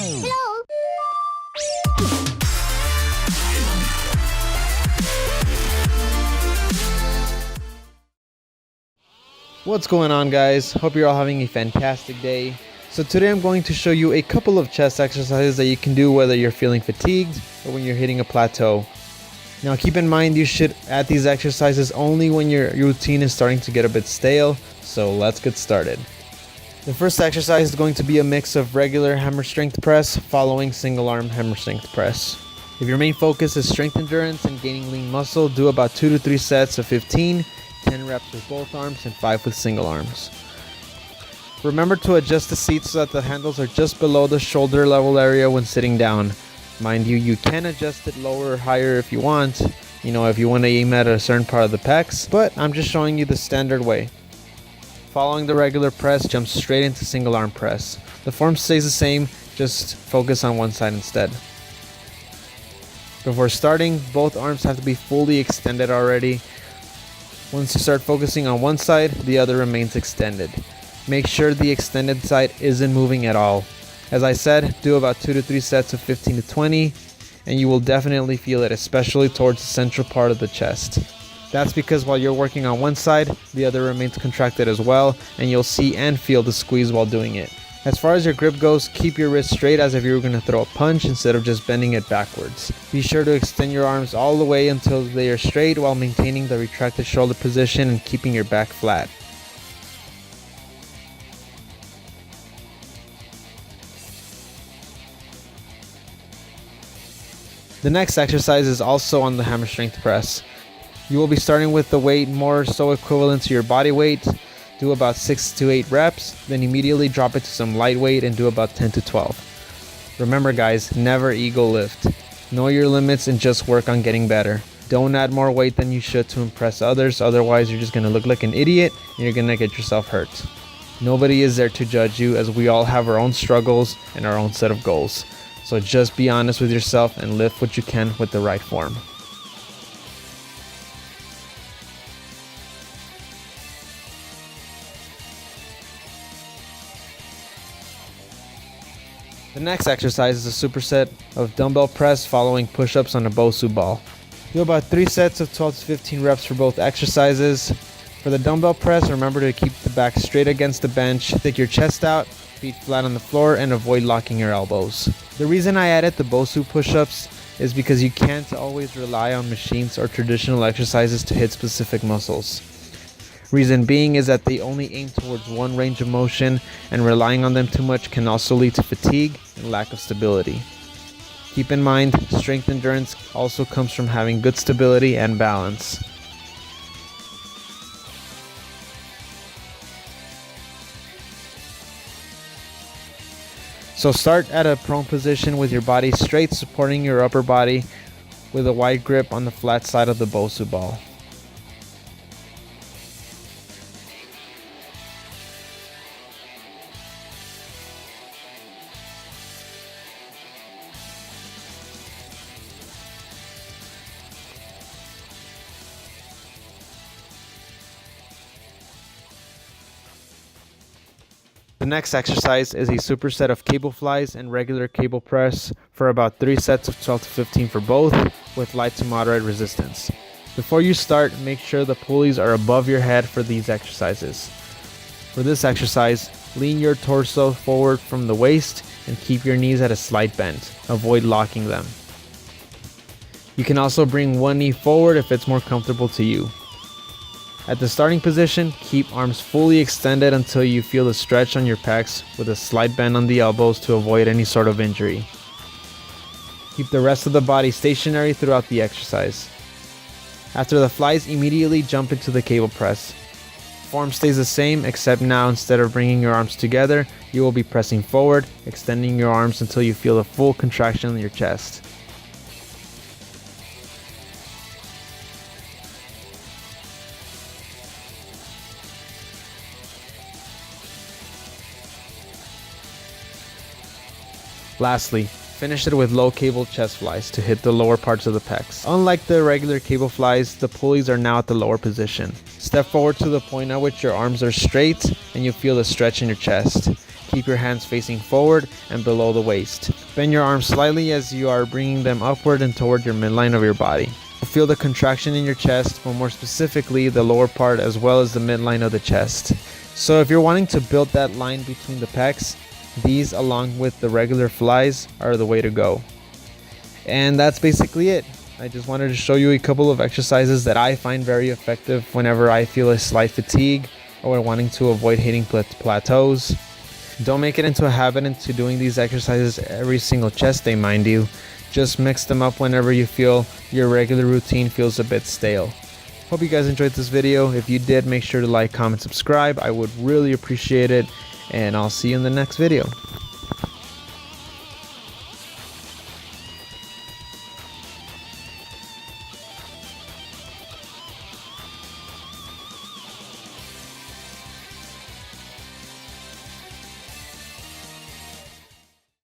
Hello? What's going on, guys? Hope you're all having a fantastic day. So today I'm going to show you a couple of chest exercises that you can do whether you're feeling fatigued or when you're hitting a plateau. Now keep in mind you should add these exercises only when your routine is starting to get a bit stale, so let's get started. The first exercise is going to be a mix of regular hammer strength press following single arm hammer strength press. If your main focus is strength endurance and gaining lean muscle, do about 2 to 3 sets of 15, 10 reps with both arms and 5 with single arms. Remember to adjust the seat so that the handles are just below the shoulder level area when sitting down. Mind you, you can adjust it lower or higher if you want, if you want to aim at a certain part of the pecs, but I'm just showing you the standard way. Following the regular press, jump straight into single arm press. The form stays the same, just focus on one side instead. Before starting, both arms have to be fully extended already. Once you start focusing on one side, the other remains extended. Make sure the extended side isn't moving at all. As I said, do about 2 to 3 sets of 15 to 20, and you will definitely feel it, especially towards the central part of the chest. That's because while you're working on one side, the other remains contracted as well, and you'll see and feel the squeeze while doing it. As far as your grip goes, keep your wrist straight as if you were going to throw a punch instead of just bending it backwards. Be sure to extend your arms all the way until they are straight while maintaining the retracted shoulder position and keeping your back flat. The next exercise is also on the hammer strength press. You will be starting with the weight more so equivalent to your body weight. Do about 6 to 8 reps, then immediately drop it to some light weight and do about 10 to 12. Remember guys, never ego lift. Know your limits and just work on getting better. Don't add more weight than you should to impress others, otherwise you're just going to look like an idiot and you're going to get yourself hurt. Nobody is there to judge you, as we all have our own struggles and our own set of goals. So just be honest with yourself and lift what you can with the right form. The next exercise is a superset of dumbbell press following push-ups on a BOSU ball. Do about 3 sets of 12 to 15 reps for both exercises. For the dumbbell press, remember to keep the back straight against the bench, stick your chest out, feet flat on the floor, and avoid locking your elbows. The reason I added the BOSU push-ups is because you can't always rely on machines or traditional exercises to hit specific muscles. Reason being is that they only aim towards one range of motion, and relying on them too much can also lead to fatigue and lack of stability. Keep in mind, strength endurance also comes from having good stability and balance. So start at a prone position with your body straight, supporting your upper body with a wide grip on the flat side of the BOSU ball. The next exercise is a superset of cable flies and regular cable press for about 3 sets of 12 to 15 for both, with light to moderate resistance. Before you start, make sure the pulleys are above your head for these exercises. For this exercise, lean your torso forward from the waist and keep your knees at a slight bend. Avoid locking them. You can also bring one knee forward if it's more comfortable to you. At the starting position, keep arms fully extended until you feel the stretch on your pecs with a slight bend on the elbows to avoid any sort of injury. Keep the rest of the body stationary throughout the exercise. After the flies, immediately jump into the cable press. Form stays the same, except now instead of bringing your arms together, you will be pressing forward, extending your arms until you feel a full contraction in your chest. Lastly, finish it with low cable chest flies to hit the lower parts of the pecs. Unlike the regular cable flies, the pulleys are now at the lower position. Step forward to the point at which your arms are straight and you feel the stretch in your chest. Keep your hands facing forward and below the waist. Bend your arms slightly as you are bringing them upward and toward your midline of your body. Feel the contraction in your chest, but more specifically the lower part as well as the midline of the chest. So if you're wanting to build that line between the pecs, these along with the regular flies are the way to go. And that's basically it. I just wanted to show you a couple of exercises that I find very effective whenever I feel a slight fatigue or wanting to avoid hitting plateaus. Don't make it into a habit into doing these exercises every single chest day, mind you. Just mix them up whenever you feel your regular routine feels a bit stale. Hope you guys enjoyed this video. If you did, make sure to like, comment, subscribe. I would really appreciate it. And I'll see you in the next video.